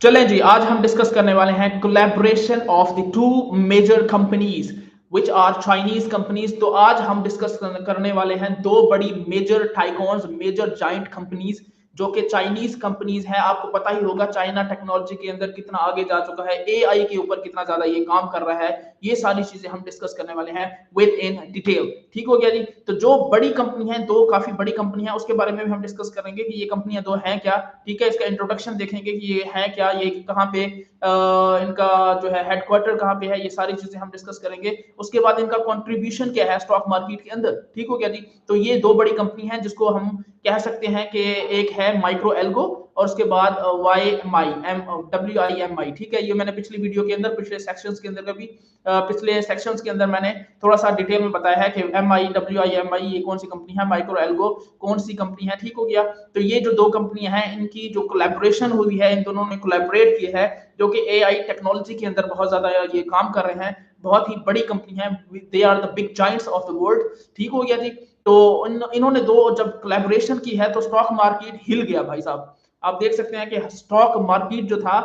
चलें जी, आज हम डिस्कस करने वाले हैं collaboration of the two major companies which are Chinese companies. तो आज हम डिस्कस करने वाले हैं दो बड़ी major tycoons, major giant companies जो कि चाइनीज कंपनीज हैं। आपको पता ही होगा चाइना टेक्नोलॉजी के अंदर कितना आगे जा चुका है, एआई के ऊपर कितना ज्यादा ये काम कर रहा है। ये सारी चीजें हम डिस्कस करने वाले हैं विद इन डिटेल। ठीक हो गया जी। तो जो बड़ी कंपनी है, दो काफी बड़ी कंपनी है, उसके बारे में भी हम डिस्कस करेंगे कि ये कंपनियां दो हैं क्या। ठीक है, इसका इंट्रोडक्शन देखेंगे कि ये है क्या, ये कहाँ पे इनका जो है हेडक्वार्टर कहाँ पे है, ये सारी चीजें हम डिस्कस करेंगे। उसके बाद इनका कंट्रीब्यूशन क्या है स्टॉक मार्केट के अंदर। ठीक हो गया जी। तो ये दो बड़ी कंपनी है जिसको हम कह सकते हैं कि एक है माइक्रो एल्गो और उसके बाद Y M I M WIMI। ठीक है, ये मैंने पिछली वीडियो के अंदर, पिछले सेक्शंस के अंदर कभी पिछले सेक्शंस के अंदर मैंने थोड़ा सा डिटेल में बताया है कि WIMI ये कौन सी कंपनी है, माइक्रो एल्गो कौन सी कंपनी है। ठीक हो गया। तो ये जो दो कंपनियां हैं इनकी जो कोलैबोरेशन हुई है, इन दोनों ने कोलैबोरेट किया है, जो कि एआई टेक्नोलॉजी के अंदर बहुत ज्यादा ये काम कर रहे हैं। बहुत ही बड़ी कंपनी है, they are the big giants of the world. ठीक हो गया जी। तो इन्होंने दो जब कोलैबोरेशन की है तो स्टॉक मार्केट हिल गया भाई साहब। आप देख सकते हैं कि स्टॉक मार्केट जो था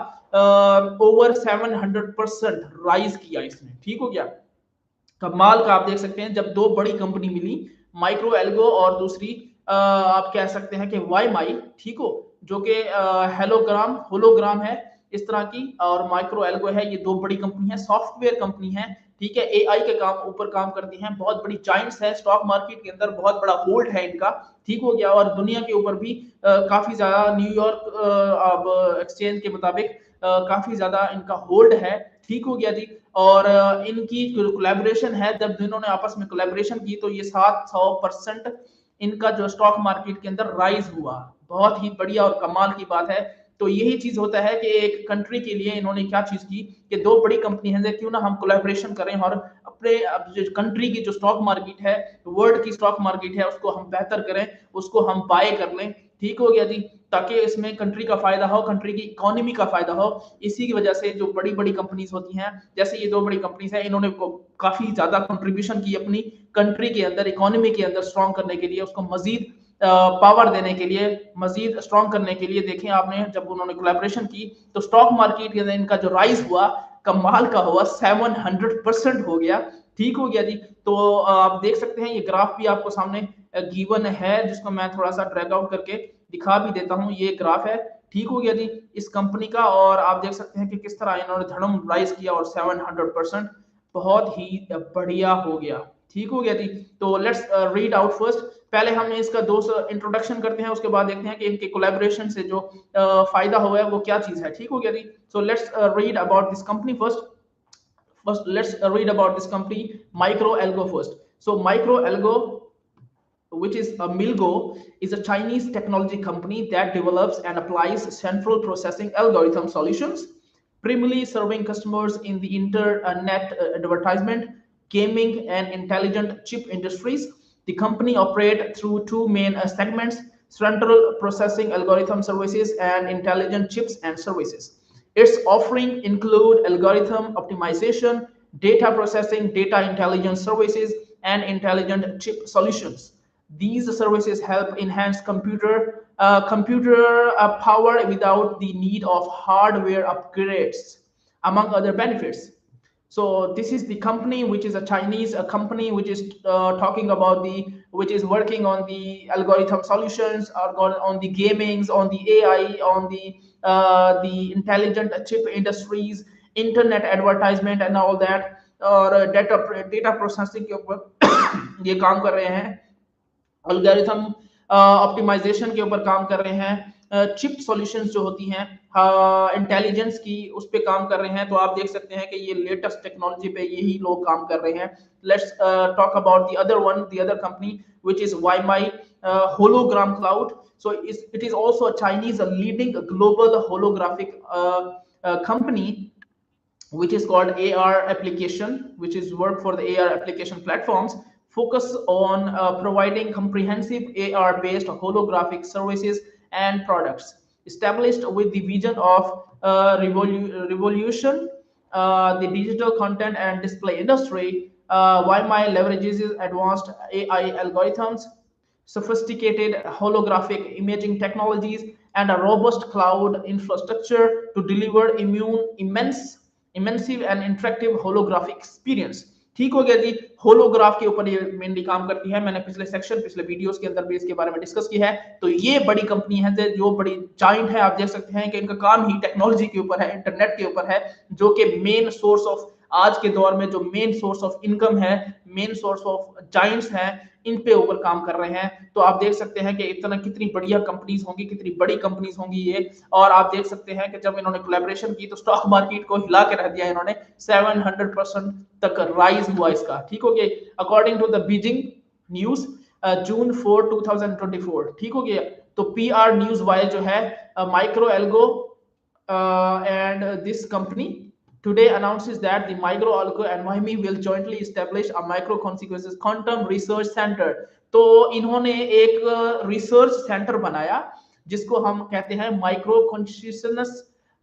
ओवर 700% राइज किया इसने। ठीक हो गया। कमाल का आप देख सकते हैं जब दो बड़ी कंपनी मिली, माइक्रो एल्गो और दूसरी आप कह सकते हैं कि वाई माई। ठीक हो, जो कि हेलोग्राम होलोग्राम है इस तरह की, और माइक्रो एल्गो है। ये दो बड़ी कंपनी है, सॉफ्टवेयर कंपनी है। ठीक है, एआई के काम ऊपर काम करती हैं, बहुत बड़ी जाइंट्स है स्टॉक मार्केट के अंदर, बहुत बड़ा होल्ड है इनका। ठीक हो गया। और दुनिया के ऊपर भी काफी ज्यादा न्यूयॉर्क अब एक्सचेंज के मुताबिक काफी ज्यादा इनका होल्ड है। ठीक हो गया जी। और इनकी कोलैबोरेशन है, जब इन्होंने आपस में कोलैबोरेशन की तो ये 700% इनका जो स्टॉक मार्केट के अंदर राइज हुआ। बहुत ही बढ़िया और कमाल की बात है। तो यही चीज होता है कि एक कंट्री के लिए इन्होंने क्या चीज की कि दो बड़ी कंपनी है, क्यों ना हम कोलैबोरेशन करें और अपने जो कंट्री की जो स्टॉक मार्केट है, वर्ल्ड की स्टॉक मार्केट है, उसको हम बेहतर करें, उसको हम बाय कर लें। ठीक हो गया जी। ताकि इसमें कंट्री का फायदा हो, कंट्री की इकोनॉमी का फायदा हो। इसी की वजह से जो बड़ी बड़ी कंपनीज होती हैं, जैसे ये दो बड़ी कंपनीज हैं, इन्होंने काफी ज्यादा कंट्रीब्यूशन की अपनी कंट्री के अंदर, इकोनॉमी के अंदर स्ट्रॉन्ग करने के लिए, उसको मजीद पावर देने के लिए, मजीद स्ट्रॉन्ग करने के लिए। देखें आपने जब उन्होंने कोलैबोरेशन की तो स्टॉक मार्केट के अंदर इनका जो राइज हुआ कमाल का हुआ, 700% हो गया। ठीक हो गया जी। तो आप देख सकते हैं, ये ग्राफ भी आपको सामने गिवन है, जिसको मैं थोड़ा सा ड्रैग आउट करके दिखा भी देता हूं। ये ग्राफ है। ठीक हो गया जी, इस कंपनी का। और आप देख सकते हैं कि किस तरह इन्होंने धड़म राइज किया और 700% बहुत ही बढ़िया हो गया। ठीक हो गया जी। तो लेट्स रीड आउट फर्स्ट। पहले हम इसका दो इंट्रोडक्शन करते हैं, उसके बाद देखते हैं कि इनके कोलैबोरेशन से जो फायदा हुआ है वो क्या चीज है। ठीक हो गया जी। So let's read about this company first. Let's read about this company, Micro Algo first. So Micro Algo, which is a Milgo, is a Chinese technology company that develops and applies central processing algorithm solutions, primarily serving customers in the internet advertisement, gaming, and intelligent chip industries. The company operates through two main segments: central processing algorithm services and intelligent chips and services. Its offering include algorithm optimization, data processing, data intelligence services, and intelligent chip solutions. These services help enhance computer power without the need of hardware upgrades, among other benefits. So this is the company, which is a Chinese company, which is talking about which is working on the algorithm solutions, or on the gamings, on the AI, on the intelligent chip industries, internet advertisement and all that, और data processing के ऊपर ये काम कर रहे हैं, algorithm optimisation के ऊपर काम कर रहे हैं, चिप सॉल्यूशंस जो होती हैं इंटेलिजेंस की, उस पे काम कर रहे हैं। तो आप देख सकते हैं कि ये लेटेस्ट टेक्नोलॉजी पे यही लोग काम कर रहे हैं। Let's talk about the other one, the other company, which is YMI hologram cloud. So it is also a Chinese leading global holographic company, which is called AR application, which is work for the AR application platforms, focus on providing comprehensive AR-based holographic services and products. Established with the vision of revolution, the digital content and display industry, YMI leverages advanced AI algorithms, sophisticated holographic imaging technologies, and a robust cloud infrastructure to deliver immersive and interactive holographic experience। ठीक हो गया जी। Holograph के ऊपर ये mainly काम करती है। मैंने पिछले वीडियोस के अंदर भी इसके बारे में डिस्कस किया है। तो ये बड़ी कंपनी है जो बड़ी जाइंट है। आप देख सकते हैं कि इनका काम ही टेक्नोलॉजी के ऊपर है, इंटरनेट के ऊपर है, जो कि मेन सोर्स ऑफ आज के दौर में जो मेन सोर्स ऑफ इनकम है, मेन सोर्स ऑफ जाइंट्स हैं, इन पे ऊपर काम कर रहे हैं। तो आप देख सकते हैं कि इतना कितनी बढ़िया कंपनीज होंगी, कितनी बड़ी कंपनीज होंगी ये। और आप देख सकते हैं कि जब इन्होंने कोलैबोरेशन की तो स्टॉक मार्केट को हिला के रख दिया इन्होंने। 700% तक राइज हुआ इसका। ठीक हो गया। According to the Beijing news June 4 2024। ठीक हो गया। तो PR न्यूज वाइज जो है micro algo and this company today announces that the Micro Algo and Mahimi will jointly establish a micro consequences quantum research center। तो इन्होंने एक research centre बनाया जिसको हम कहते हैं micro consciousness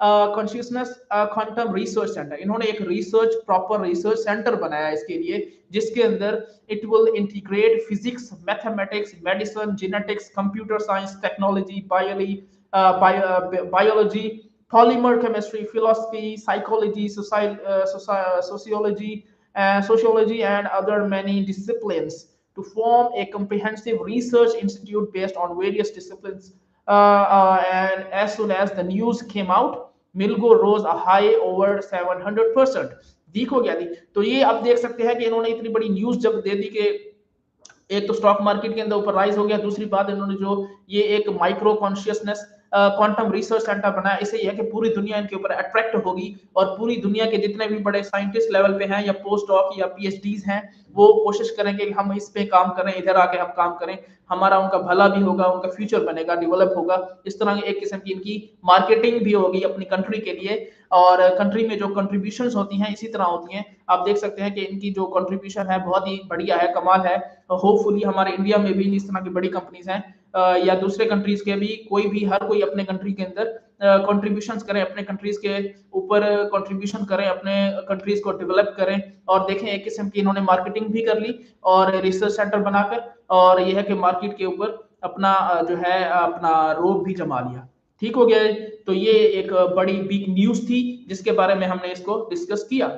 quantum research centre. इन्होंने एक रिसर्च प्रॉपर रिसर्च सेंटर बनाया इसके लिए, जिसके अंदर it will integrate physics, mathematics, medicine, genetics, computer science, technology, biology, polymer chemistry, philosophy, psychology, sociology, and other many disciplines to form a comprehensive research institute based on various disciplines। And as soon as the news came out, Milgo rose a high over 700%। देखो क्या दी। तो ये आप देख सकते हैं कि इन्होंने इतनी बड़ी न्यूज जब दे दी कि एक तो स्टॉक मार्केट के अंदर ऊपर राइज हो गया, दूसरी बात इन्होंने जो ये एक micro consciousness quantum research centre बनाया, इससे यह है कि पूरी दुनिया इनके ऊपर अट्रैक्ट होगी और पूरी दुनिया के जितने भी बड़े साइंटिस्ट लेवल पे हैं या पोस्ट डॉक या PhDs हैं, वो कोशिश करेंगे कि हम इस पे काम करें, इधर आके हम काम करें, हमारा उनका भला भी होगा, उनका फ्यूचर बनेगा, डेवलप होगा। इस तरह की एक किस्म की इनकी मार्केटिंग भी होगी अपनी कंट्री के लिए। और कंट्री में जो कंट्रीब्यूशंस होती हैं इसी तरह होती हैं। आप देख सकते हैं कि इनकी जो कंट्रीब्यूशन है बहुत ही बढ़िया है, कमाल है। होपफुली हमारे इंडिया में भी इस तरह की बड़ी कंपनीज हैं या दूसरे कंट्रीज के भी, कोई भी हर कोई अपने कंट्री के अंदर कंट्रीब्यूशंस करें, अपने कंट्रीज के ऊपर कंट्रीब्यूशन करें, अपने कंट्रीज को डेवलप करें। और देखें एक किस्म की इन्होंने मार्केटिंग भी कर ली और रिसर्च सेंटर बनाकर, और यह है कि मार्केट के ऊपर अपना जो है अपना रोब भी जमा लिया। ठीक हो गया। तो ये एक बड़ी बिग न्यूज थी जिसके बारे में हमने इसको डिस्कस किया।